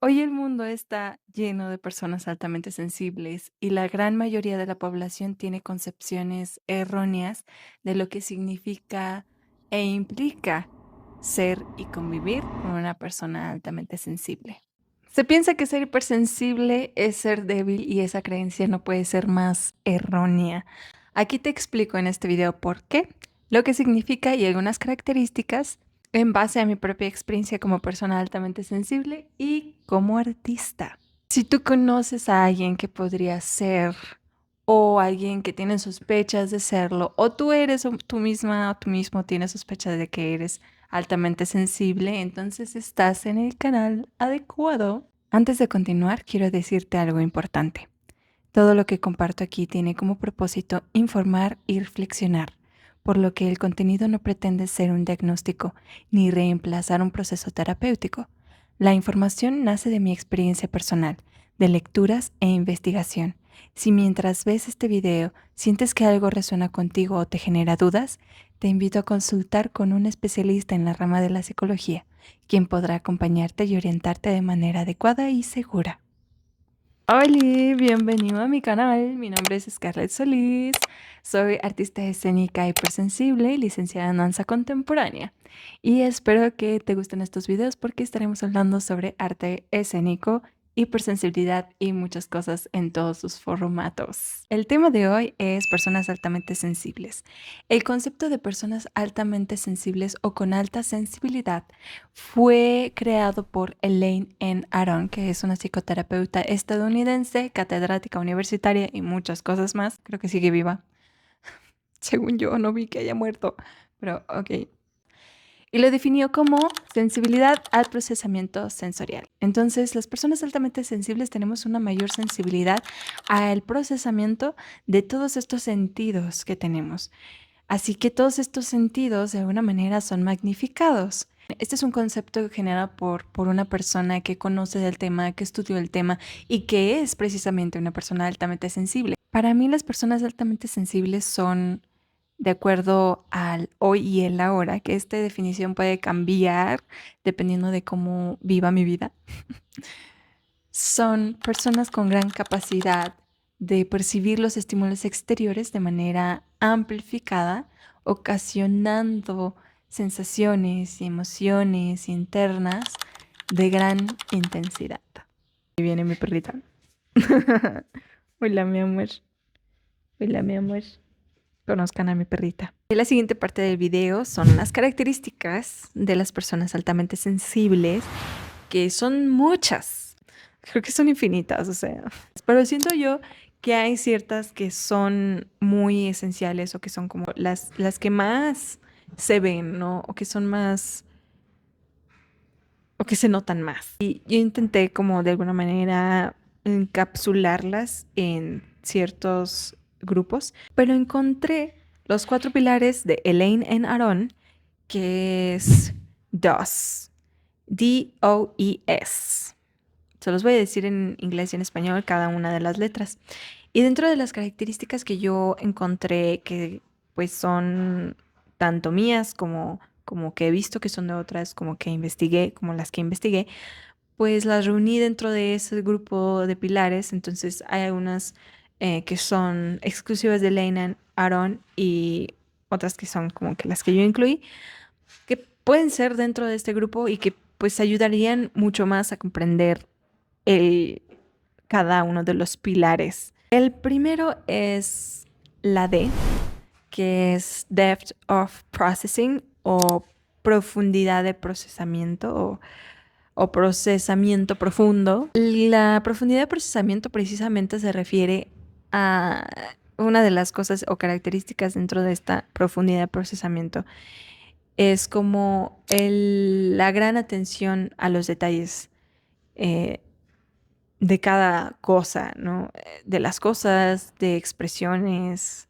Hoy el mundo está lleno de personas altamente sensibles y la gran mayoría de la población tiene concepciones erróneas de lo que significa e implica ser y convivir con una persona altamente sensible. Se piensa que ser hipersensible es ser débil y esa creencia no puede ser más errónea. Aquí te explico en este video por qué, lo que significa y algunas características en base a mi propia experiencia como persona altamente sensible y como artista. Si tú conoces a alguien que podría ser o alguien que tiene sospechas de serlo, o tú eres o tú misma o tú mismo tienes sospechas de que eres altamente sensible, entonces estás en el canal adecuado. Antes de continuar, quiero decirte algo importante. Todo lo que comparto aquí tiene como propósito informar y reflexionar, por lo que el contenido no pretende ser un diagnóstico ni reemplazar un proceso terapéutico. La información nace de mi experiencia personal, de lecturas e investigación. Si mientras ves este video sientes que algo resuena contigo o te genera dudas, te invito a consultar con un especialista en la rama de la psicología, quien podrá acompañarte y orientarte de manera adecuada y segura. Hola, bienvenido a mi canal. Mi nombre es Scarlett Solís. Soy artista escénica hipersensible y licenciada en danza contemporánea. Y espero que te gusten estos videos porque estaremos hablando sobre arte escénico, hipersensibilidad y muchas cosas en todos sus formatos. El tema de hoy es personas altamente sensibles. El concepto de personas altamente sensibles o con alta sensibilidad fue creado por Elaine N. Aron, que es una psicoterapeuta estadounidense, catedrática universitaria y muchas cosas más. Creo que sigue viva. Según yo, no vi que haya muerto, pero ok. Y lo definió como sensibilidad al procesamiento sensorial. Entonces, las personas altamente sensibles tenemos una mayor sensibilidad al procesamiento de todos estos sentidos que tenemos. Así que todos estos sentidos de alguna manera son magnificados. Este es un concepto generado por una persona que conoce del tema, que estudió el tema y que es precisamente una persona altamente sensible. Para mí las personas altamente sensibles son, de acuerdo al hoy y el ahora, que esta definición puede cambiar dependiendo de cómo viva mi vida, son personas con gran capacidad de percibir los estímulos exteriores de manera amplificada, ocasionando sensaciones y emociones internas de gran intensidad. Ahí viene mi perrita. Hola, mi amor. Hola, mi amor. Conozcan a mi perrita. En la siguiente parte del video son las características de las personas altamente sensibles, que son muchas. Creo que son infinitas, o sea. Pero siento yo que hay ciertas que son muy esenciales o que son como las que más se ven, ¿no? O que son más, o que se notan más. Y yo intenté como de alguna manera encapsularlas en ciertos grupos, pero encontré los 4 pilares de Elaine N. Aron, que es DOS, DOES. Se los voy a decir en inglés y en español cada una de las letras. Y dentro de las características que yo encontré que pues son tanto mías como que he visto que son de otras, como que investigué, como las que investigué, pues las reuní dentro de ese grupo de pilares. Entonces hay algunas que son exclusivas de Leyland, Aaron y otras que son como que las que yo incluí, que pueden ser dentro de este grupo y que pues ayudarían mucho más a comprender el, cada uno de los pilares. El primero es la D, que es Depth of Processing o profundidad de procesamiento o procesamiento profundo. La profundidad de procesamiento precisamente se refiere a una de las cosas o características dentro de esta profundidad de procesamiento. Es como la gran atención a los detalles eh, de cada cosa, ¿no? De las cosas, de expresiones,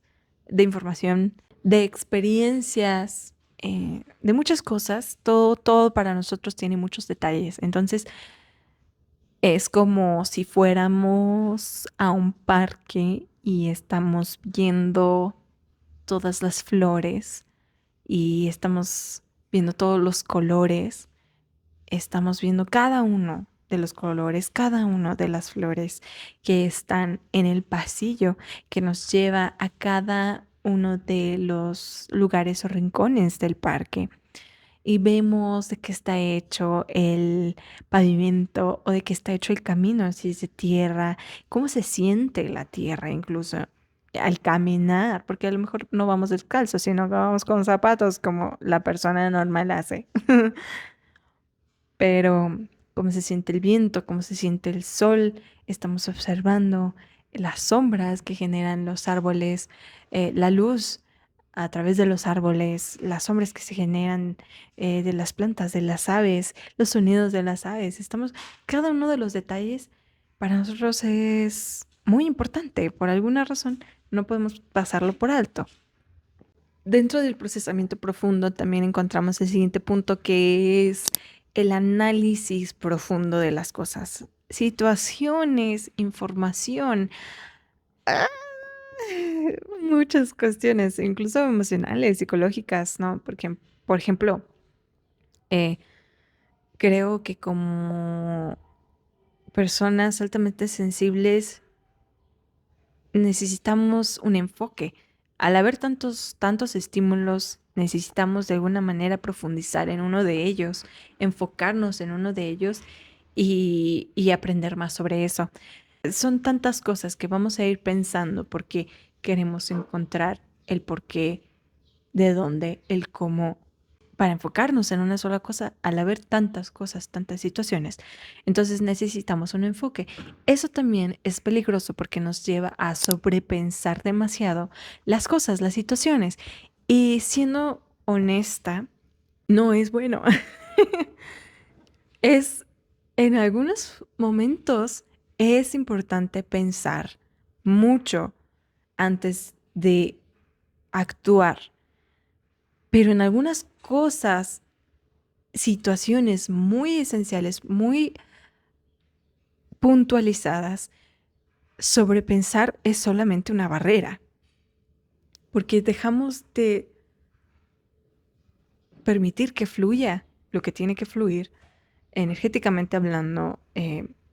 de información, de experiencias, de muchas cosas. Todo para nosotros tiene muchos detalles. Entonces, es como si fuéramos a un parque y estamos viendo todas las flores y estamos viendo todos los colores, estamos viendo cada uno. de los colores, cada uno de las flores que están en el pasillo que nos lleva a cada uno de los lugares o rincones del parque. Y vemos de qué está hecho el pavimento o de qué está hecho el camino, si es de tierra, cómo se siente la tierra incluso al caminar, porque a lo mejor no vamos descalzos, sino que vamos con zapatos como la persona normal hace. Pero cómo se siente el viento, cómo se siente el sol, estamos observando las sombras que generan los árboles, la luz a través de los árboles, las sombras que se generan de las plantas, de las aves, los sonidos de las aves. Cada uno de los detalles para nosotros es muy importante. Por alguna razón no podemos pasarlo por alto. Dentro del procesamiento profundo también encontramos el siguiente punto, que es el análisis profundo de las cosas, situaciones, información, ¡ah! Muchas cuestiones, incluso emocionales, psicológicas, ¿no? Porque, por ejemplo, eh, creo que como personas altamente sensibles necesitamos un enfoque. Al haber tantos estímulos, necesitamos de alguna manera profundizar en uno de ellos, enfocarnos en uno de ellos y aprender más sobre eso. Son tantas cosas que vamos a ir pensando porque queremos encontrar el porqué, de dónde, el cómo, para enfocarnos en una sola cosa al haber tantas cosas, tantas situaciones. Entonces necesitamos un enfoque. Eso también es peligroso porque nos lleva a sobrepensar demasiado las cosas, las situaciones. Y siendo honesta, no es bueno. Es, en algunos momentos es importante pensar mucho antes de actuar, pero en algunas cosas, situaciones muy esenciales, muy puntualizadas, sobrepensar es solamente una barrera, porque dejamos de permitir que fluya lo que tiene que fluir, energéticamente hablando,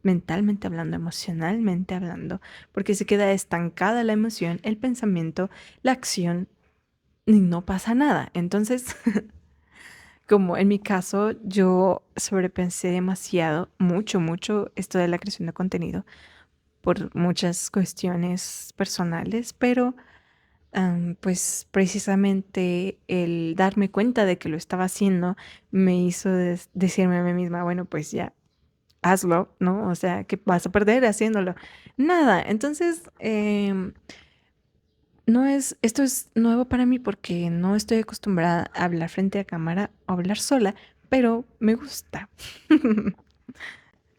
mentalmente hablando, emocionalmente hablando, porque se queda estancada la emoción, el pensamiento, la acción y no pasa nada. Entonces, como en mi caso, yo sobrepensé demasiado, mucho esto de la creación de contenido por muchas cuestiones personales, pero pues precisamente el darme cuenta de que lo estaba haciendo me hizo decirme a mí misma, bueno, pues ya, hazlo, ¿no? O sea, ¿qué vas a perder haciéndolo? Nada, entonces esto es nuevo para mí porque no estoy acostumbrada a hablar frente a cámara o hablar sola, pero me gusta.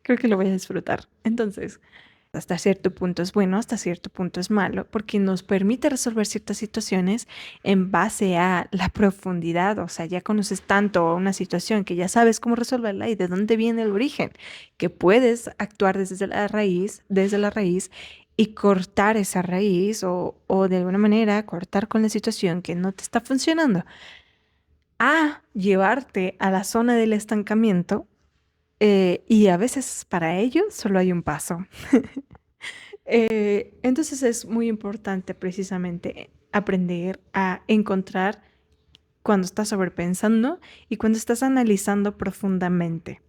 Creo que lo voy a disfrutar. Entonces, hasta cierto punto es bueno, hasta cierto punto es malo, porque nos permite resolver ciertas situaciones en base a la profundidad. O sea, ya conoces tanto una situación que ya sabes cómo resolverla y de dónde viene el origen, que puedes actuar desde la raíz y cortar esa raíz o de alguna manera cortar con la situación que no te está funcionando, a llevarte a la zona del estancamiento. Y a veces para ello solo hay un paso. Entonces es muy importante precisamente aprender a encontrar cuando estás sobrepensando y cuando estás analizando profundamente.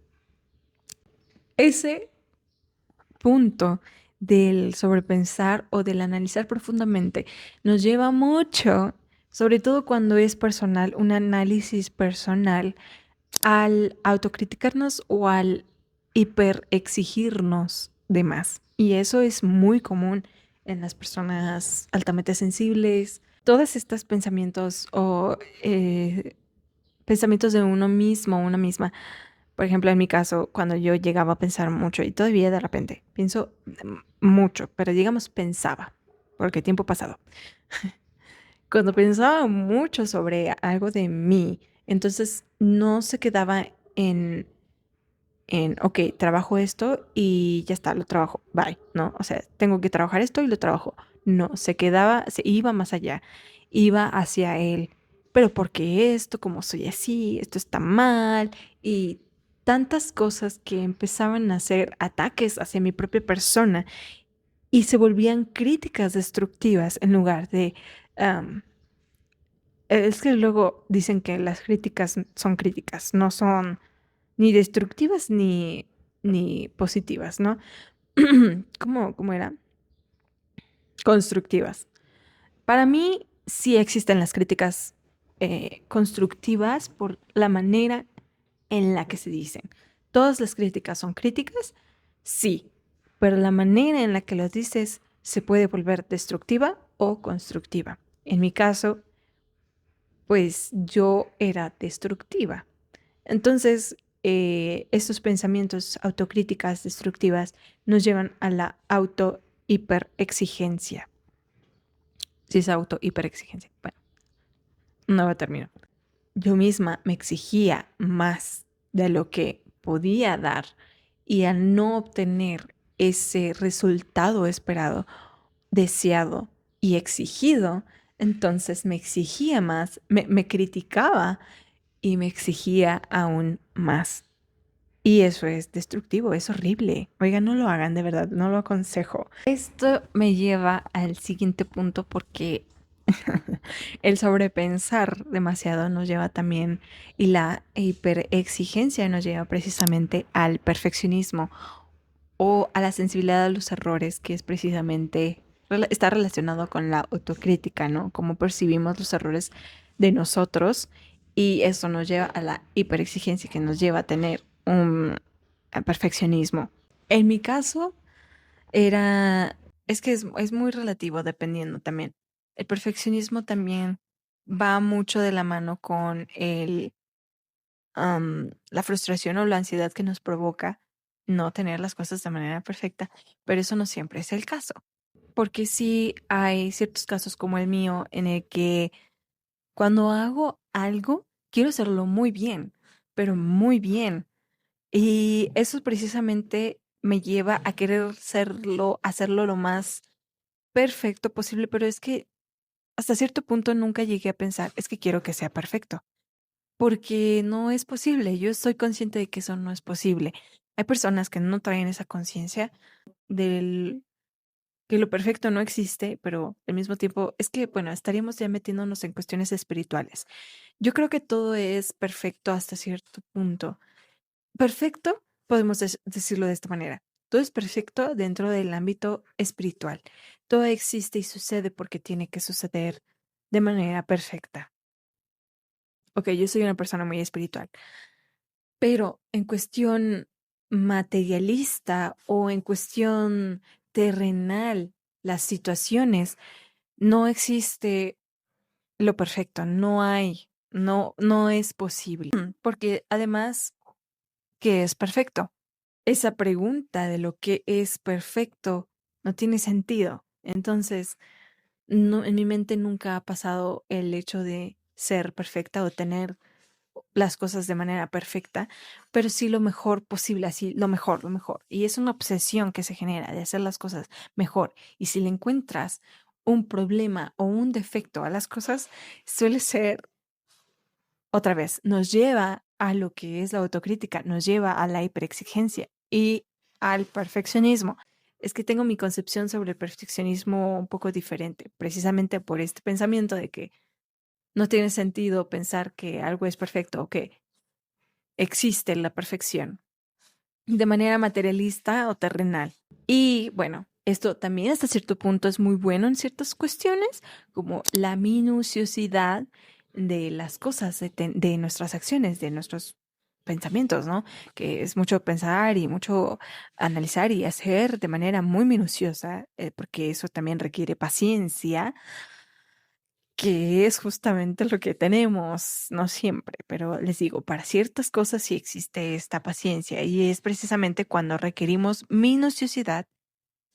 Ese punto del sobrepensar o del analizar profundamente nos lleva mucho, sobre todo cuando es personal, un análisis personal, al autocriticarnos o al hiperexigirnos de más. Y eso es muy común en las personas altamente sensibles. Todos estos pensamientos o pensamientos de uno mismo, una misma. Por ejemplo, en mi caso, cuando yo llegaba a pensar mucho y todavía de repente pienso mucho, pero digamos pensaba, porque tiempo pasado. Cuando pensaba mucho sobre algo de mí, entonces no se quedaba ok, trabajo esto y ya está, lo trabajo, bye, ¿no? O sea, tengo que trabajar esto y lo trabajo. No, se iba más allá, iba hacia él. Pero ¿por qué esto? ¿Cómo soy así? Esto está mal. Y tantas cosas que empezaban a ser ataques hacia mi propia persona y se volvían críticas destructivas en lugar de... am, es que luego dicen que las críticas son críticas, no son ni destructivas ni positivas, ¿no? ¿Cómo era? Constructivas. Para mí sí existen las críticas constructivas por la manera en la que se dicen. ¿Todas las críticas son críticas? Sí, pero la manera en la que las dices se puede volver destructiva o constructiva. En mi caso, pues yo era destructiva. Entonces, estos pensamientos, autocríticas destructivas, nos llevan a la auto-hiperexigencia. Si es auto-hiperexigencia. Bueno, nuevo término. Yo misma me exigía más de lo que podía dar y al no obtener ese resultado esperado, deseado y exigido, entonces me exigía más, me criticaba y me exigía aún más. Y eso es destructivo, es horrible. Oigan, no lo hagan, de verdad, no lo aconsejo. Esto me lleva al siguiente punto porque el sobrepensar demasiado nos lleva también, y la hiperexigencia nos lleva precisamente al perfeccionismo o a la sensibilidad a los errores, que es precisamente, está relacionado con la autocrítica, ¿no? Cómo percibimos los errores de nosotros y eso nos lleva a la hiperexigencia que nos lleva a tener un perfeccionismo. En mi caso era, es que es muy relativo dependiendo también. El perfeccionismo también va mucho de la mano con la frustración o la ansiedad que nos provoca no tener las cosas de manera perfecta, pero eso no siempre es el caso, porque sí hay ciertos casos como el mío en el que cuando hago algo, quiero hacerlo muy bien, pero muy bien. Y eso precisamente me lleva a querer hacerlo lo más perfecto posible, pero es que hasta cierto punto nunca llegué a pensar, es que quiero que sea perfecto, porque no es posible. Yo estoy consciente de que eso no es posible. Hay personas que no traen esa conciencia del que lo perfecto no existe, pero al mismo tiempo es que, bueno, estaríamos ya metiéndonos en cuestiones espirituales. Yo creo que todo es perfecto hasta cierto punto. Perfecto, podemos decirlo de esta manera. Todo es perfecto dentro del ámbito espiritual. Todo existe y sucede porque tiene que suceder de manera perfecta. Ok, yo soy una persona muy espiritual, pero en cuestión materialista o en cuestión terrenal, las situaciones, no existe lo perfecto, no hay, no es posible. Porque además, ¿qué es perfecto? Esa pregunta de lo que es perfecto no tiene sentido. Entonces, no, en mi mente nunca ha pasado el hecho de ser perfecta o tener las cosas de manera perfecta, pero sí lo mejor posible, así lo mejor, lo mejor. Y es una obsesión que se genera de hacer las cosas mejor. Y si le encuentras un problema o un defecto a las cosas, suele ser, otra vez, nos lleva a lo que es la autocrítica, nos lleva a la hiperexigencia y al perfeccionismo. Es que tengo mi concepción sobre el perfeccionismo un poco diferente, precisamente por este pensamiento de que no tiene sentido pensar que algo es perfecto o que existe la perfección de manera materialista o terrenal. Y bueno, esto también hasta cierto punto es muy bueno en ciertas cuestiones, como la minuciosidad de las cosas, de nuestras acciones, de nuestros pensamientos, ¿no? Que es mucho pensar y mucho analizar y hacer de manera muy minuciosa, porque eso también requiere paciencia, que es justamente lo que tenemos, no siempre, pero les digo, para ciertas cosas sí existe esta paciencia y es precisamente cuando requerimos minuciosidad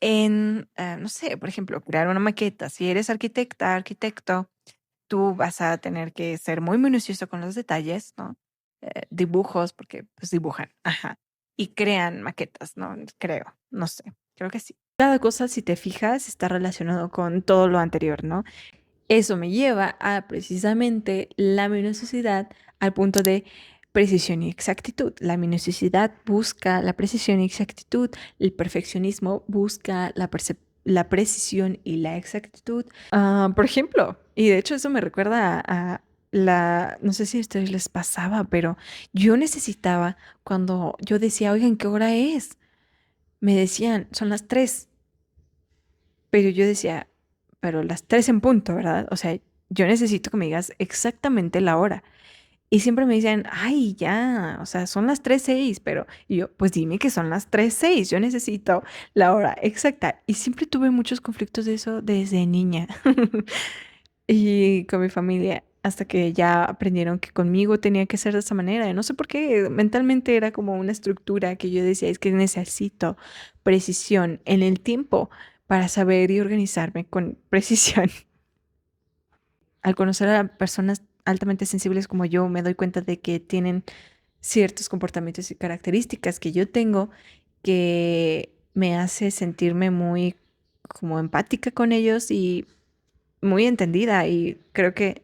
en, no sé, por ejemplo, crear una maqueta. Si eres arquitecta, arquitecto, tú vas a tener que ser muy minucioso con los detalles, ¿no? Dibujos, porque pues dibujan, ajá, y crean maquetas, ¿no? Creo, no sé, creo que sí. Cada cosa, si te fijas, está relacionado con todo lo anterior, ¿no? Eso me lleva a precisamente la minuciosidad al punto de precisión y exactitud. La minuciosidad busca la precisión y exactitud. El perfeccionismo busca la precisión y la exactitud. Por ejemplo, y de hecho eso me recuerda no sé si a ustedes les pasaba, pero yo necesitaba, cuando yo decía, oigan, ¿qué hora es? Me decían, son las 3. Pero yo decía, pero las 3 en punto, ¿verdad? O sea, yo necesito que me digas exactamente la hora. Y siempre me dicen, ay, ya, o sea, son las 3:06, pero y yo, pues dime que son las 3:06, yo necesito la hora exacta. Y siempre tuve muchos conflictos de eso desde niña y con mi familia, hasta que ya aprendieron que conmigo tenía que ser de esa manera. Y no sé por qué, mentalmente era como una estructura que yo decía, es que necesito precisión en el tiempo para saber y organizarme con precisión. Al conocer a personas altamente sensibles como yo, me doy cuenta de que tienen ciertos comportamientos y características que yo tengo que me hace sentirme muy como empática con ellos y muy entendida, y creo que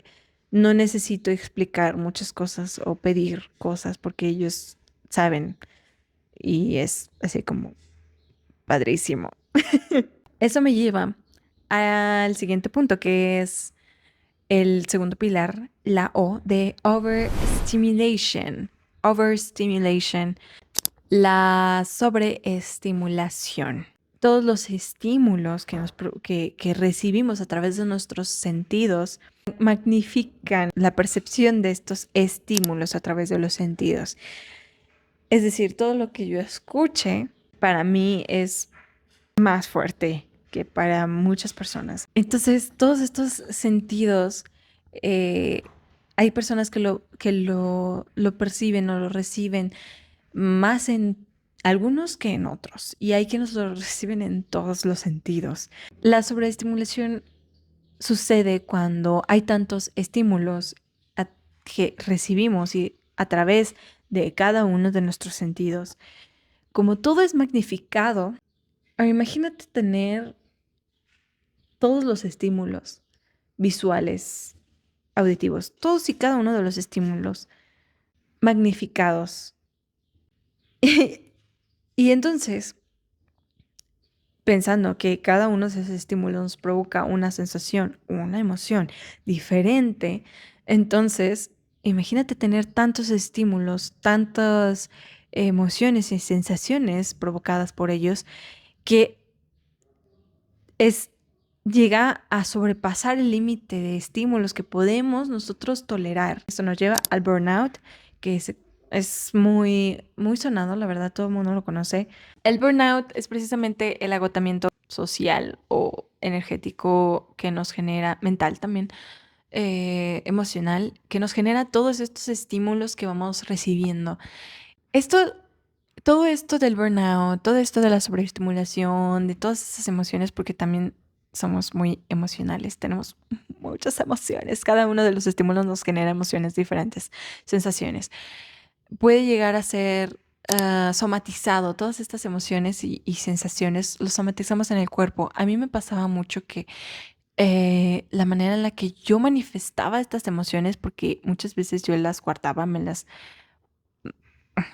no necesito explicar muchas cosas o pedir cosas porque ellos saben, y es así como padrísimo. Eso me lleva al siguiente punto, que es el segundo pilar, la O de overstimulation. Overstimulation, la sobreestimulación. Todos los estímulos que recibimos a través de nuestros sentidos magnifican la percepción de estos estímulos a través de los sentidos. Es decir, todo lo que yo escuche para mí es más fuerte que para muchas personas. Entonces, todos estos sentidos, eh, hay personas que lo perciben o lo reciben más en algunos que en otros, y hay quienes lo reciben en todos los sentidos. La sobreestimulación sucede cuando hay tantos estímulos que recibimos y a través de cada uno de nuestros sentidos. Como todo es magnificado, imagínate tener todos los estímulos visuales, auditivos, todos y cada uno de los estímulos magnificados. Y entonces, pensando que cada uno de esos estímulos nos provoca una sensación, una emoción diferente, entonces imagínate tener tantos estímulos, tantas emociones y sensaciones provocadas por ellos, que es, llega a sobrepasar el límite de estímulos que podemos nosotros tolerar. Esto nos lleva al burnout, que es muy, muy sonado, la verdad, todo el mundo lo conoce. El burnout es precisamente el agotamiento social o energético que nos genera, mental también, emocional, que nos genera todos estos estímulos que vamos recibiendo. Esto, todo esto del burnout, todo esto de la sobreestimulación, de todas esas emociones, porque también somos muy emocionales, tenemos muchas emociones, cada uno de los estímulos nos genera emociones diferentes, sensaciones. Puede llegar a ser somatizado, todas estas emociones y sensaciones los somatizamos en el cuerpo. A mí me pasaba mucho que la manera en la que yo manifestaba estas emociones, porque muchas veces yo las guardaba,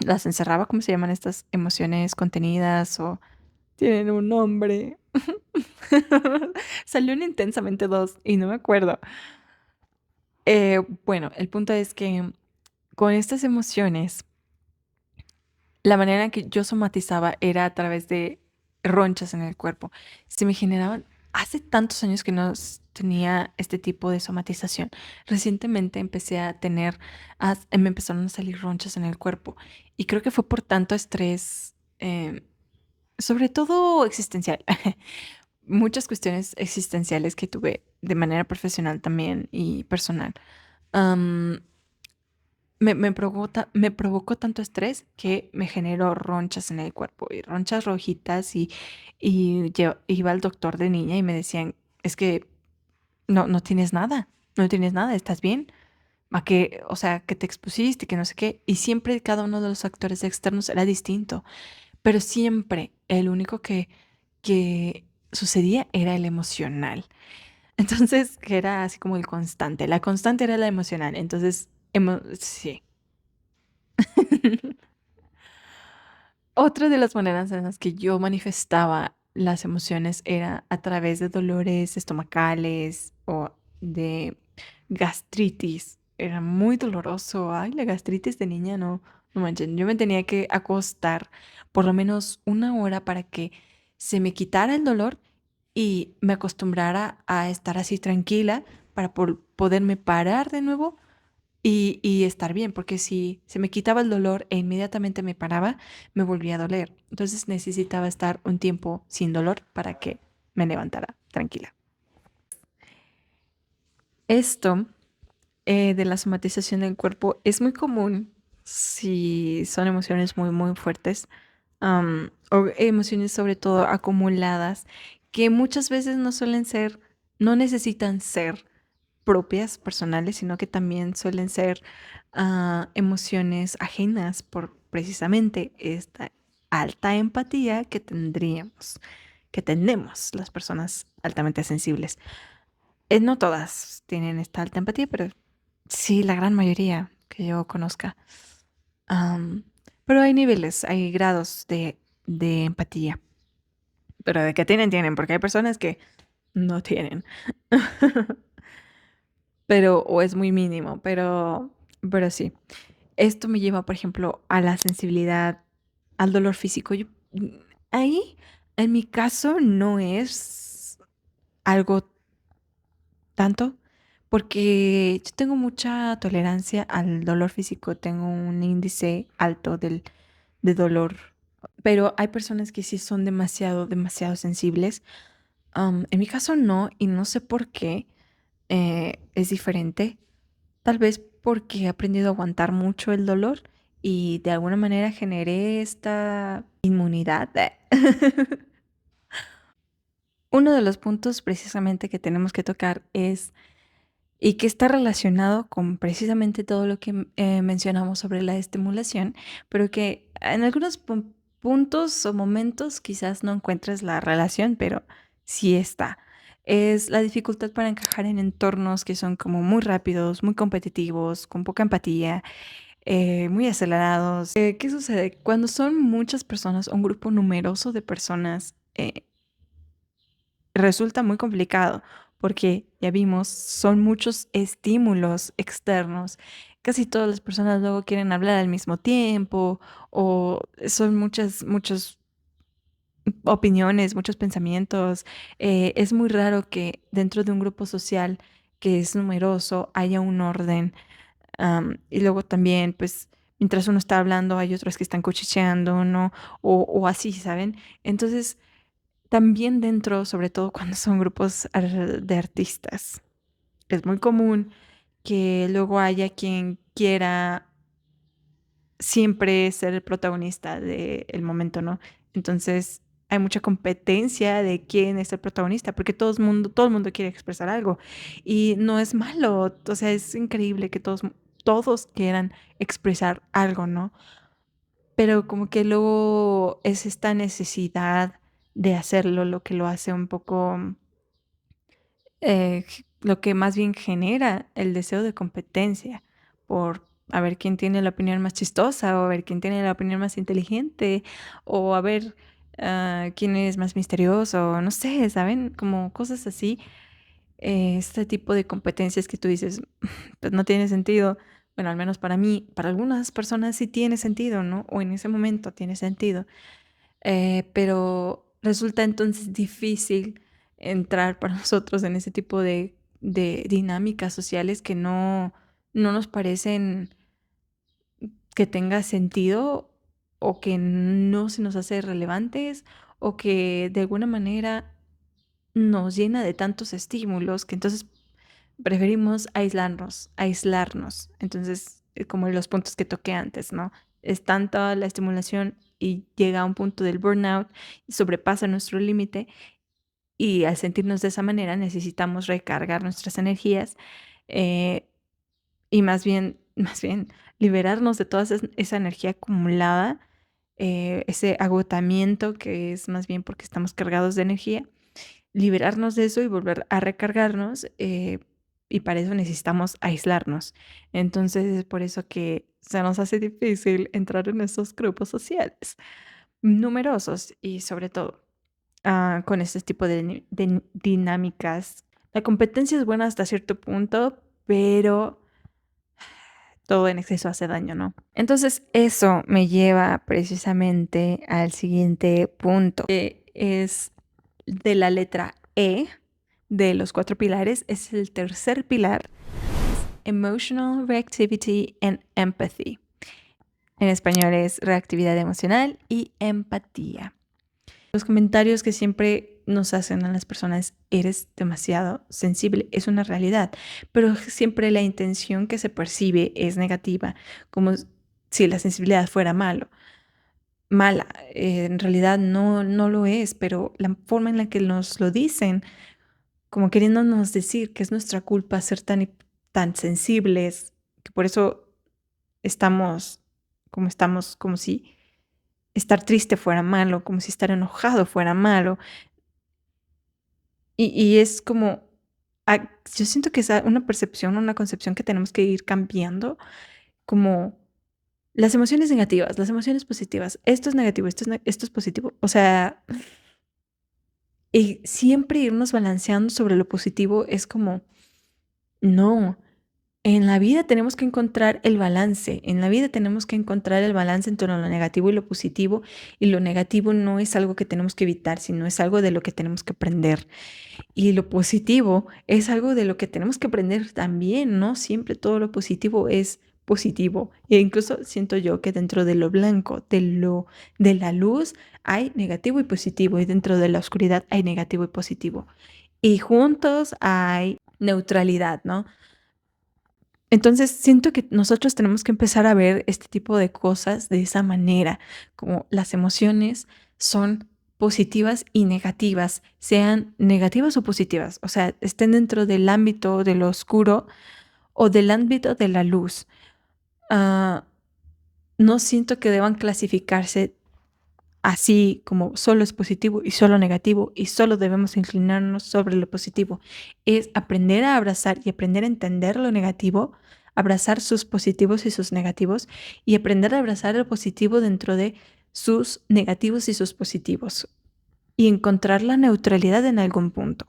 las encerraba. ¿Cómo se llaman estas emociones contenidas o tienen un nombre? Salió en Intensamente 2 y no me acuerdo. Bueno, el punto es que con estas emociones, la manera en que yo somatizaba era a través de ronchas en el cuerpo. Se me generaban, hace tantos años que no tenía este tipo de somatización. Recientemente empecé a tener, me empezaron a salir ronchas en el cuerpo, y creo que fue por tanto estrés, sobre todo existencial. Muchas cuestiones existenciales que tuve de manera profesional también y personal. Me provocó tanto estrés que me generó ronchas en el cuerpo y ronchas rojitas, y iba al doctor de niña y me decían, es que no tienes nada, no tienes nada, ¿estás bien? O sea, que te expusiste, que no sé qué. Y siempre cada uno de los factores externos era distinto, pero siempre el único que sucedía era el emocional. Entonces, que era así como el constante. La constante era la emocional. Entonces, sí. Otra de las maneras en las que yo manifestaba las emociones era a través de dolores estomacales o de gastritis. Era muy doloroso. Ay, la gastritis de niña, no, no manchen. Yo me tenía que acostar por lo menos una hora para que se me quitara el dolor y me acostumbrara a estar así tranquila para poderme parar de nuevo y estar bien, porque si se me quitaba el dolor e inmediatamente me paraba, me volvía a doler. Entonces necesitaba estar un tiempo sin dolor para que me levantara tranquila. Esto de la somatización del cuerpo es muy común si son emociones muy, muy fuertes, o emociones sobre todo acumuladas, que muchas veces no suelen ser, no necesitan ser propias, personales, sino que también suelen ser emociones ajenas por precisamente esta alta empatía que tendríamos, que tenemos las personas altamente sensibles. No todas tienen esta alta empatía, pero sí, la gran mayoría que yo conozca. Am, pero hay niveles, hay grados de empatía. Pero de que tienen, tienen, porque hay personas que no tienen. Pero, o es muy mínimo, pero sí. Esto me lleva, por ejemplo, a la sensibilidad al dolor físico. Ahí, en mi caso, no es algo tanto, porque yo tengo mucha tolerancia al dolor físico, tengo un índice alto de dolor, pero hay personas que sí son demasiado, demasiado sensibles. En mi caso no, y no sé por qué es diferente. Tal vez porque he aprendido a aguantar mucho el dolor y de alguna manera generé esta inmunidad. Uno de los puntos precisamente que tenemos que tocar es, y que está relacionado con precisamente todo lo que mencionamos sobre la estimulación, pero que en algunos puntos o momentos quizás no encuentres la relación, pero sí está. Es la dificultad para encajar en entornos que son como muy rápidos, muy competitivos, con poca empatía, muy acelerados. ¿Qué sucede? Cuando son muchas personas, un grupo numeroso de personas, resulta muy complicado porque ya vimos, son muchos estímulos externos. Casi todas las personas luego quieren hablar al mismo tiempo o son muchas opiniones, muchos pensamientos. Es muy raro que dentro de un grupo social que es numeroso haya un orden. Y luego también, pues, mientras uno está hablando, hay otros que están cuchicheando, ¿no? O así, ¿saben? Entonces, también dentro, sobre todo cuando son grupos de artistas, es muy común que luego haya quien quiera siempre ser el protagonista del momento, ¿no? Entonces hay mucha competencia de quién es el protagonista, porque todo el mundo quiere expresar algo y no es malo, o sea, es increíble que todos quieran expresar algo, ¿no? Pero como que luego es esta necesidad de hacerlo lo que lo hace un poco, lo que más bien genera el deseo de competencia por a ver quién tiene la opinión más chistosa o a ver quién tiene la opinión más inteligente o a ver quién es más misterioso, no sé, ¿saben? Como cosas así. Este tipo de competencias que tú dices, pues no tiene sentido. Bueno, al menos para mí, para algunas personas sí tiene sentido, ¿no? O en ese momento tiene sentido. Pero resulta entonces difícil entrar para nosotros en ese tipo de dinámicas sociales que no nos parecen que tenga sentido o que no se nos hace relevantes o que de alguna manera nos llena de tantos estímulos que entonces preferimos aislarnos. Entonces, como los puntos que toqué antes, ¿no? Es tanta la estimulación y llega a un punto del burnout y sobrepasa nuestro límite y al sentirnos de esa manera necesitamos recargar nuestras energías eh, y más bien liberarnos de toda esa energía acumulada, ese agotamiento que es más bien porque estamos cargados de energía, liberarnos de eso y volver a recargarnos, y para eso necesitamos aislarnos. Entonces, es por eso que se nos hace difícil entrar en esos grupos sociales numerosos y sobre todo con este tipo de dinámicas. La competencia es buena hasta cierto punto, pero todo en exceso hace daño, ¿no? Entonces eso me lleva precisamente al siguiente punto, que es de la letra E de los 4 pilares, es el tercer pilar, Emotional Reactivity and Empathy. En español es reactividad emocional y empatía. Los comentarios que siempre nos hacen a las personas, eres demasiado sensible, es una realidad, pero siempre la intención que se percibe es negativa, como si la sensibilidad fuera mala. En realidad no lo es, pero la forma en la que nos lo dicen, como queriéndonos decir que es nuestra culpa ser tan sensibles, que por eso estamos, como si estar triste fuera malo, como si estar enojado fuera malo. Y es como, yo siento que es una percepción, una concepción que tenemos que ir cambiando, como las emociones negativas, las emociones positivas. Esto es negativo, esto es positivo. O sea, y siempre irnos balanceando sobre lo positivo es como, no. En la vida tenemos que encontrar el balance, en la vida tenemos que encontrar el balance entre lo negativo y lo positivo, y lo negativo no es algo que tenemos que evitar, sino es algo de lo que tenemos que aprender. Y lo positivo es algo de lo que tenemos que aprender también, ¿no? Siempre todo lo positivo es positivo. E incluso siento yo que dentro de lo blanco, de la luz, hay negativo y positivo, y dentro de la oscuridad hay negativo y positivo. Y juntos hay neutralidad, ¿no? Entonces siento que nosotros tenemos que empezar a ver este tipo de cosas de esa manera, como las emociones son positivas y negativas, sean negativas o positivas, o sea, estén dentro del ámbito de lo oscuro o del ámbito de la luz. Ah, no siento que deban clasificarse así como solo es positivo y solo negativo y solo debemos inclinarnos sobre lo positivo. Es aprender a abrazar y aprender a entender lo negativo, abrazar sus positivos y sus negativos y aprender a abrazar lo positivo dentro de sus negativos y sus positivos y encontrar la neutralidad en algún punto.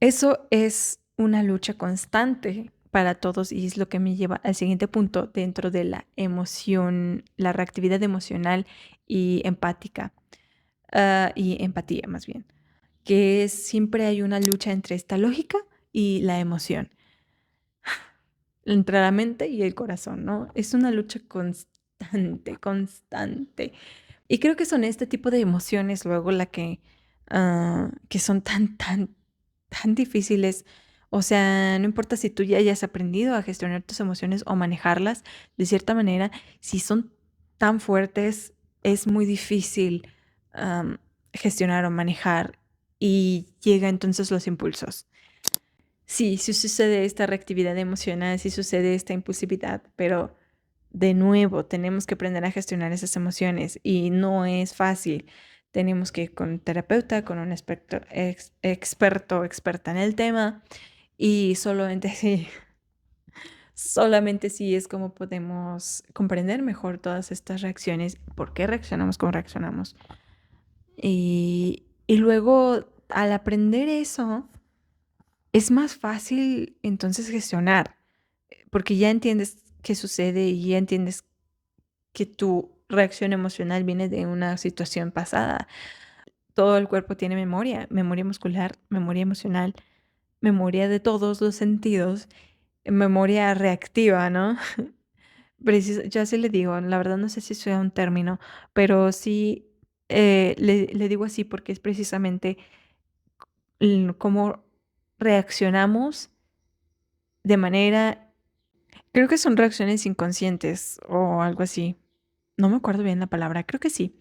Eso es una lucha constante para todos y es lo que me lleva al siguiente punto dentro de la emoción, la reactividad emocional y empática. Y empatía más bien, que siempre hay una lucha entre esta lógica y la emoción, entre la mente y el corazón, ¿no? Es una lucha constante, constante. Y creo que son este tipo de emociones luego que son tan difíciles. O sea, no importa si tú ya hayas aprendido a gestionar tus emociones o manejarlas de cierta manera, si son tan fuertes, es muy difícil am, gestionar o manejar y llega entonces los impulsos. Sí sucede esta reactividad emocional, sí sucede esta impulsividad, pero de nuevo tenemos que aprender a gestionar esas emociones y no es fácil. Tenemos que ir con un terapeuta, con un experto, experta en el tema y solamente sí es como podemos comprender mejor todas estas reacciones, por qué reaccionamos como reaccionamos. Y luego al aprender eso, es más fácil entonces gestionar, porque ya entiendes qué sucede y ya entiendes que tu reacción emocional viene de una situación pasada. Todo el cuerpo tiene memoria, memoria muscular, memoria emocional, memoria de todos los sentidos, memoria reactiva, ¿no? Yo así le digo, la verdad no sé si sea un término, pero sí le digo así porque es precisamente cómo reaccionamos de manera, creo que son reacciones inconscientes o algo así. No me acuerdo bien la palabra, creo que sí.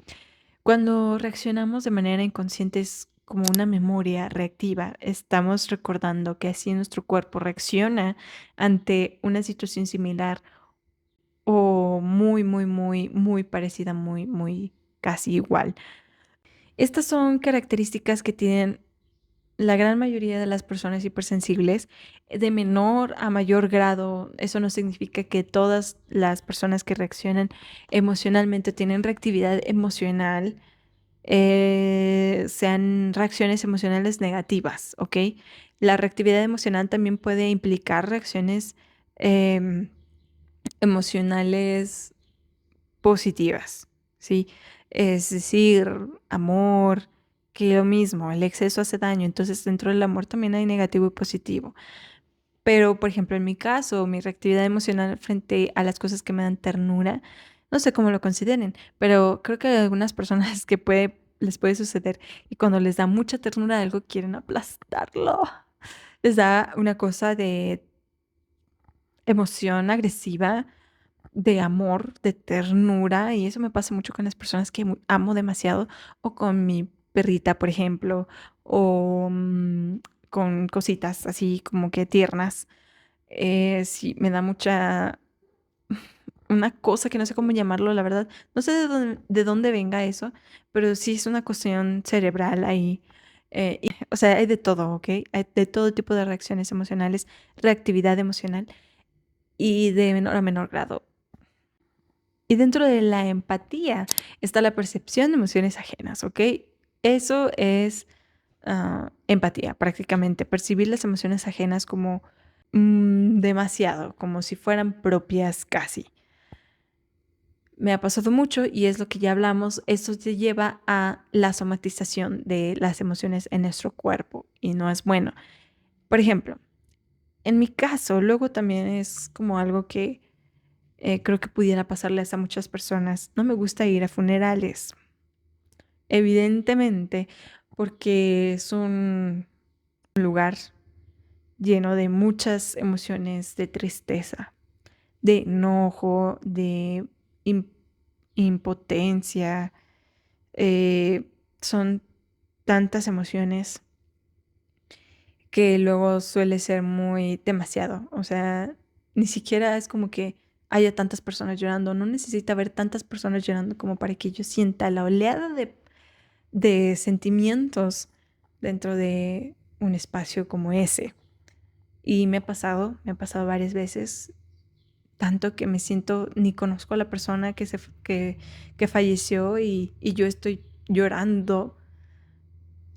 Cuando reaccionamos de manera inconsciente es como una memoria reactiva. Estamos recordando que así nuestro cuerpo reacciona ante una situación similar o muy parecida, muy casi igual. Estas son características que tienen la gran mayoría de las personas hipersensibles, de menor a mayor grado, eso no significa que todas las personas que reaccionan emocionalmente tienen reactividad emocional, sean reacciones emocionales negativas, ¿ok? La reactividad emocional también puede implicar reacciones em, emocionales positivas, ¿sí? Es decir, amor, que lo mismo, el exceso hace daño, entonces dentro del amor también hay negativo y positivo. Pero, por ejemplo, en mi caso, mi reactividad emocional frente a las cosas que me dan ternura, no sé cómo lo consideren, pero creo que hay algunas personas que les puede suceder y cuando les da mucha ternura a algo quieren aplastarlo. Les da una cosa de emoción agresiva, de amor, de ternura, y eso me pasa mucho con las personas que amo demasiado, o con mi perrita, por ejemplo, o con cositas así como que tiernas. Sí, me da mucha, una cosa que no sé cómo llamarlo, la verdad. No sé de dónde venga eso, pero sí es una cuestión cerebral ahí. O sea, hay de todo, ¿ok? Hay de todo tipo de reacciones emocionales, reactividad emocional y de menor a menor grado. Y dentro de la empatía está la percepción de emociones ajenas, ¿ok? Eso es empatía, prácticamente. Percibir las emociones ajenas como demasiado, como si fueran propias casi. Me ha pasado mucho y es lo que ya hablamos. Esto se lleva a la somatización de las emociones en nuestro cuerpo y no es bueno. Por ejemplo, en mi caso, luego también es como algo que creo que pudiera pasarles a muchas personas. No me gusta ir a funerales, evidentemente, porque es un lugar lleno de muchas emociones de tristeza, de enojo, de impotencia. Son tantas emociones que luego suele ser muy demasiado. O sea, ni siquiera es como que haya tantas personas llorando. No necesita haber tantas personas llorando como para que yo sienta la oleada de sentimientos dentro de un espacio como ese. Y me ha pasado varias veces, tanto que me siento, ni conozco a la persona que falleció y yo estoy llorando,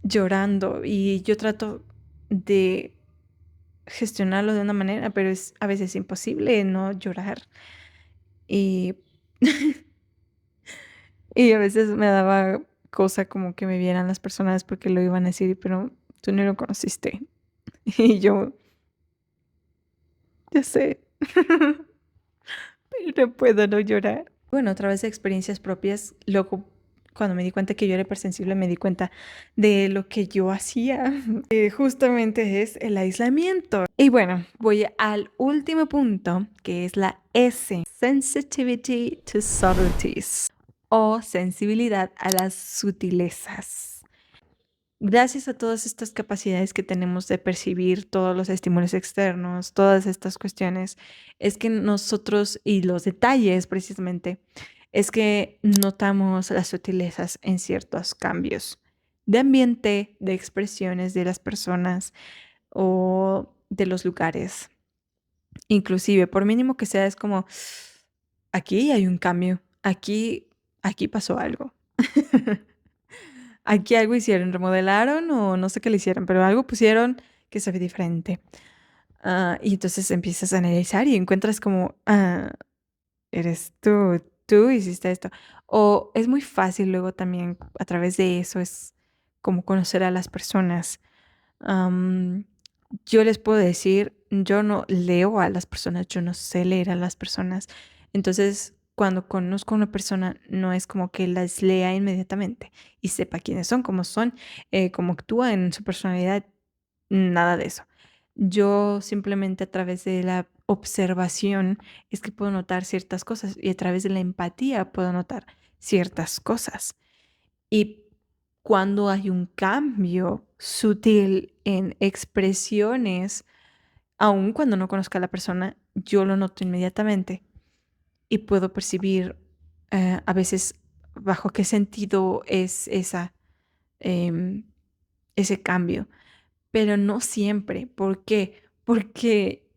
llorando, y yo trato de gestionarlo de una manera, pero es a veces imposible no llorar. Y, y a veces me daba cosa como que me vieran las personas porque lo iban a decir, pero tú no lo conociste. Y yo, ya sé, pero no puedo no llorar. Bueno, a través de experiencias propias, luego cuando me di cuenta que yo era hipersensible, me di cuenta de lo que yo hacía. Justamente es el aislamiento. Y bueno, voy al último punto, que es la S, sensitivity to subtleties, o sensibilidad a las sutilezas. Gracias a todas estas capacidades que tenemos de percibir todos los estímulos externos, todas estas cuestiones, es que nosotros, y los detalles precisamente, es que notamos las sutilezas en ciertos cambios de ambiente, de expresiones de las personas o de los lugares. Inclusive, por mínimo que sea, es como, aquí hay un cambio, aquí pasó algo. Aquí algo hicieron, remodelaron o no sé qué le hicieron, pero algo pusieron que se ve diferente. Y entonces empiezas a analizar y encuentras como, eres tú hiciste esto. O es muy fácil luego también a través de eso, es como conocer a las personas. Am, yo les puedo decir, yo no leo a las personas, yo no sé leer a las personas. Entonces, cuando conozco a una persona, no es como que las lea inmediatamente y sepa quiénes son, cómo son, cómo actúa en su personalidad, nada de eso. Yo simplemente a través de la observación es que puedo notar ciertas cosas y a través de la empatía puedo notar ciertas cosas. Y cuando hay un cambio sutil en expresiones, aun cuando no conozca a la persona, yo lo noto inmediatamente y puedo percibir a veces bajo qué sentido es ese cambio. pero no siempre. ¿Por qué? Porque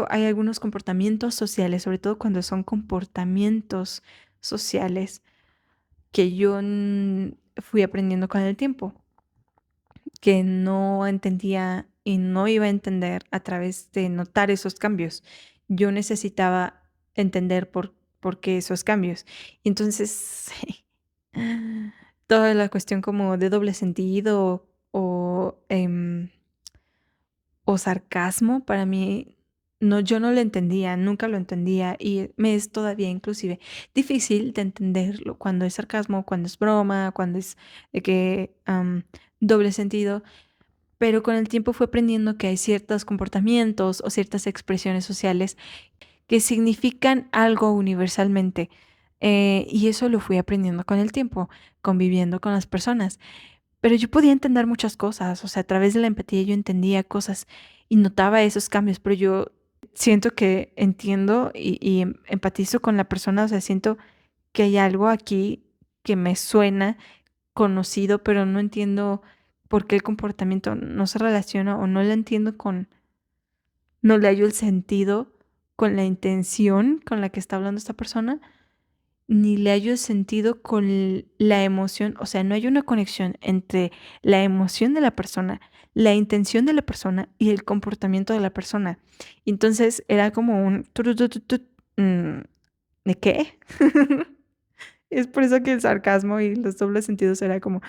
hay algunos comportamientos sociales, sobre todo cuando son comportamientos sociales, que yo fui aprendiendo con el tiempo, que no entendía y no iba a entender a través de notar esos cambios. Yo necesitaba entender por qué esos cambios. Y entonces, toda la cuestión como de doble sentido o sarcasmo, para mí, no, yo no lo entendía, nunca lo entendía y me es todavía inclusive difícil de entenderlo cuando es sarcasmo, cuando es broma, cuando es de que doble sentido, pero con el tiempo fue aprendiendo que hay ciertos comportamientos o ciertas expresiones sociales que significan algo universalmente. Y eso lo fui aprendiendo con el tiempo, conviviendo con las personas. Pero yo podía entender muchas cosas, o sea, a través de la empatía yo entendía cosas y notaba esos cambios, pero yo siento que entiendo y empatizo con la persona, o sea, siento que hay algo aquí que me suena conocido, pero no entiendo por qué el comportamiento no se relaciona o no le entiendo no le hallo el sentido con la intención con la que está hablando esta persona, ni le hallo sentido con la emoción, o sea, no hay una conexión entre la emoción de la persona, la intención de la persona y el comportamiento de la persona. Entonces era como un turutututut, ¿de qué? Es por eso que el sarcasmo y los dobles sentidos era como,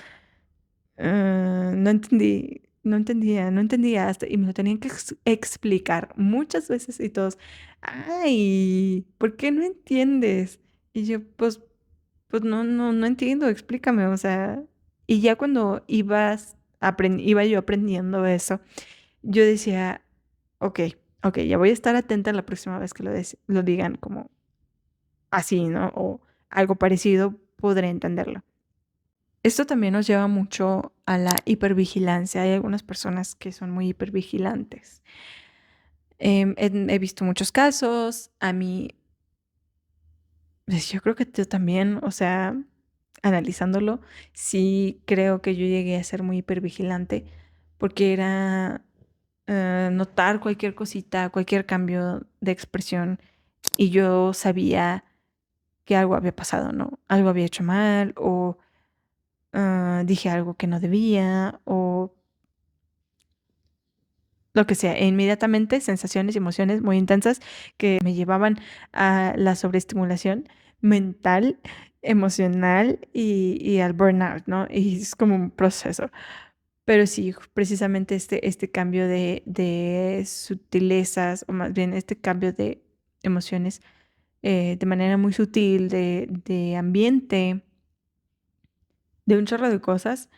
no entendí, no entendía hasta, y me lo tenían que explicar muchas veces y todos, ay, ¿por qué no entiendes? Y yo, pues no entiendo, explícame, o sea, y ya cuando iba yo aprendiendo eso, yo decía, ok, ok, ya voy a estar atenta la próxima vez que lo digan como así, ¿no? O algo parecido, podré entenderlo. Esto también nos lleva mucho a la hipervigilancia. Hay algunas personas que son muy hipervigilantes. He visto muchos casos. A mí, pues, yo creo que yo también, o sea, analizándolo, sí creo que yo llegué a ser muy hipervigilante porque era notar cualquier cosita, cualquier cambio de expresión y yo sabía que algo había pasado, ¿no? Algo había hecho mal o dije algo que no debía o lo que sea, e inmediatamente sensaciones y emociones muy intensas que me llevaban a la sobreestimulación mental, emocional y al burnout, ¿no? Y es como un proceso. Pero sí, precisamente este cambio de sutilezas, o más bien este cambio de emociones de manera muy sutil, de ambiente, de un chorro de cosas,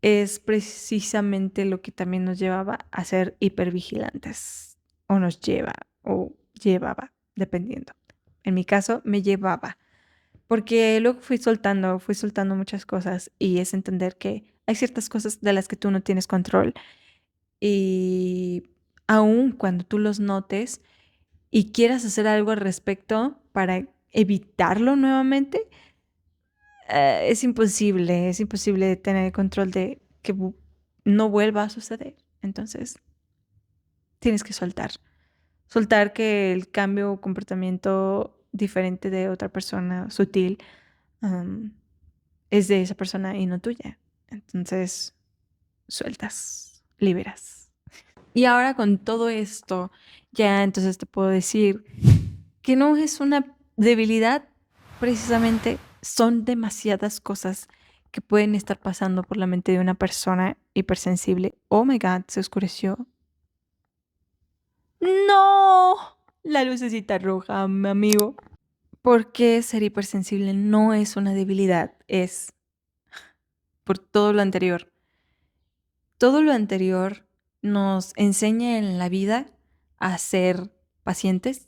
es precisamente lo que también nos llevaba a ser hipervigilantes, o nos lleva, o llevaba, dependiendo. En mi caso, me llevaba, porque luego fui soltando muchas cosas y es entender que hay ciertas cosas de las que tú no tienes control y aun cuando tú los notes y quieras hacer algo al respecto para evitarlo nuevamente, es imposible tener el control de que no vuelva a suceder. Entonces, tienes que soltar. Soltar que el cambio o comportamiento diferente de otra persona, sutil, am, es de esa persona y no tuya. Entonces, sueltas, liberas. Y ahora con todo esto, ya entonces te puedo decir que no es una debilidad, precisamente son demasiadas cosas que pueden estar pasando por la mente de una persona hipersensible. Oh my God, se oscureció. No, la lucecita roja, mi amigo. Porque ser hipersensible no es una debilidad, es por todo lo anterior. Todo lo anterior nos enseña en la vida a ser pacientes,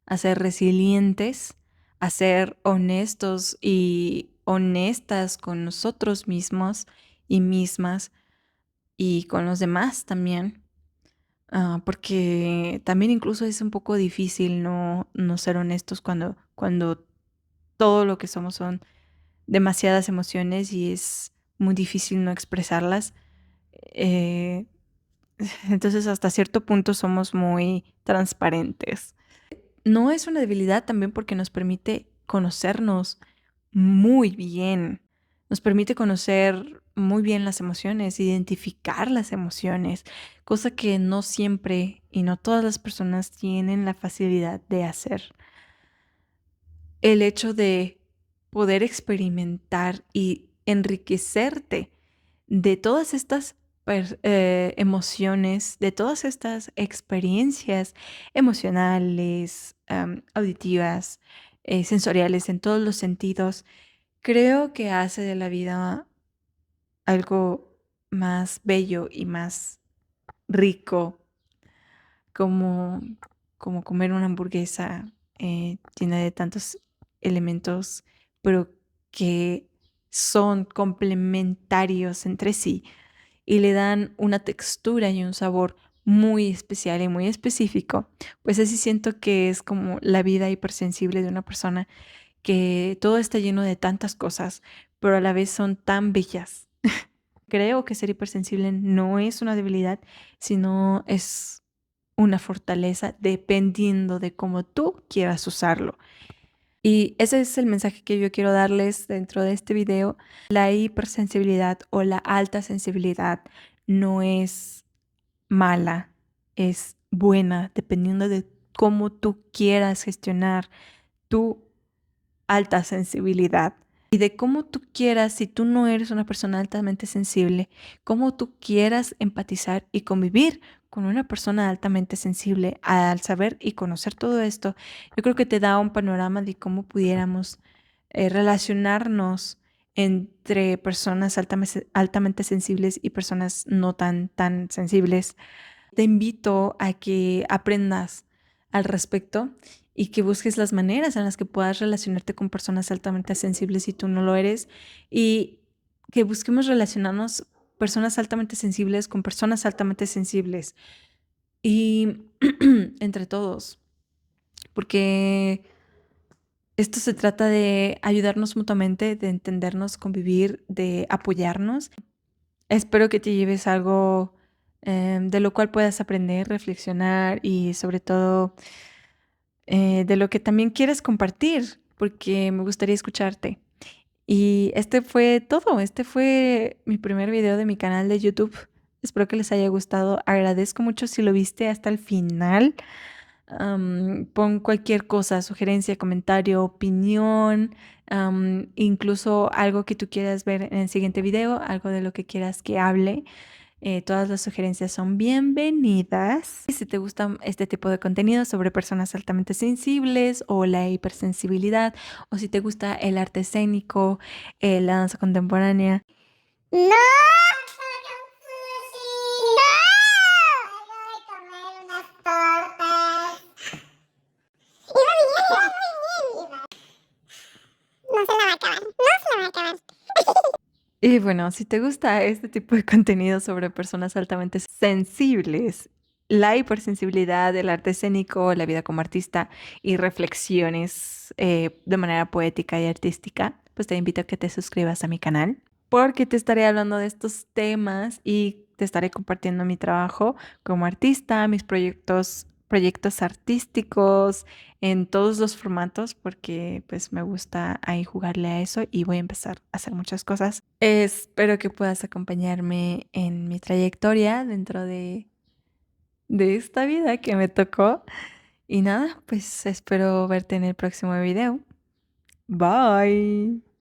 a ser resilientes, a ser honestos y honestas con nosotros mismos y mismas y con los demás también. Porque también incluso es un poco difícil no ser honestos cuando todo lo que somos son demasiadas emociones y es muy difícil no expresarlas. Eh, entonces, hasta cierto punto somos muy transparentes. No es una debilidad también porque nos permite conocernos muy bien. Nos permite conocer muy bien las emociones, identificar las emociones, cosa que no siempre y no todas las personas tienen la facilidad de hacer. El hecho de poder experimentar y enriquecerte de todas estas emociones, de todas estas experiencias emocionales, auditivas, sensoriales, en todos los sentidos, creo que hace de la vida algo más bello y más rico, como, como comer una hamburguesa llena de tantos elementos, pero que son complementarios entre sí y le dan una textura y un sabor muy especial y muy específico. Pues así siento que es como la vida hipersensible de una persona, que todo está lleno de tantas cosas, pero a la vez son tan bellas. Creo que ser hipersensible no es una debilidad, sino es una fortaleza dependiendo de cómo tú quieras usarlo. Y ese es el mensaje que yo quiero darles dentro de este video. La hipersensibilidad o la alta sensibilidad no es mala, es buena, dependiendo de cómo tú quieras gestionar tu alta sensibilidad y de cómo tú quieras, si tú no eres una persona altamente sensible, cómo tú quieras empatizar y convivir con una persona altamente sensible. Al saber y conocer todo esto, yo creo que te da un panorama de cómo pudiéramos relacionarnos entre personas altamente sensibles y personas no tan sensibles. Te invito a que aprendas al respecto y que busques las maneras en las que puedas relacionarte con personas altamente sensibles si tú no lo eres, y que busquemos relacionarnos personas altamente sensibles con personas altamente sensibles y entre todos, porque esto se trata de ayudarnos mutuamente, de entendernos, convivir, de apoyarnos. Espero que te lleves algo de lo cual puedas aprender, reflexionar y sobre todo de lo que también quieres compartir, porque me gustaría escucharte. Y este fue todo. Este fue mi primer video de mi canal de YouTube. Espero que les haya gustado. Agradezco mucho si lo viste hasta el final. Pon cualquier cosa, sugerencia, comentario, opinión, incluso algo que tú quieras ver en el siguiente video, algo de lo que quieras que hable. Todas las sugerencias son bienvenidas. Y si te gusta este tipo de contenido sobre personas altamente sensibles o la hipersensibilidad, o si te gusta el arte escénico, la danza contemporánea, No, comer unas tortas. Iba bien, iba muy bien. No se la va a acabar, no se la va a acabar. y bueno, si te gusta este tipo de contenido sobre personas altamente sensibles, la hipersensibilidad, el arte escénico, la vida como artista y reflexiones de manera poética y artística, pues te invito a que te suscribas a mi canal, porque te estaré hablando de estos temas y te estaré compartiendo mi trabajo como artista, mis proyectos artísticos en todos los formatos, porque pues me gusta ahí jugarle a eso y voy a empezar a hacer muchas cosas. Espero que puedas acompañarme en mi trayectoria dentro de esta vida que me tocó. Y nada, pues espero verte en el próximo video. Bye.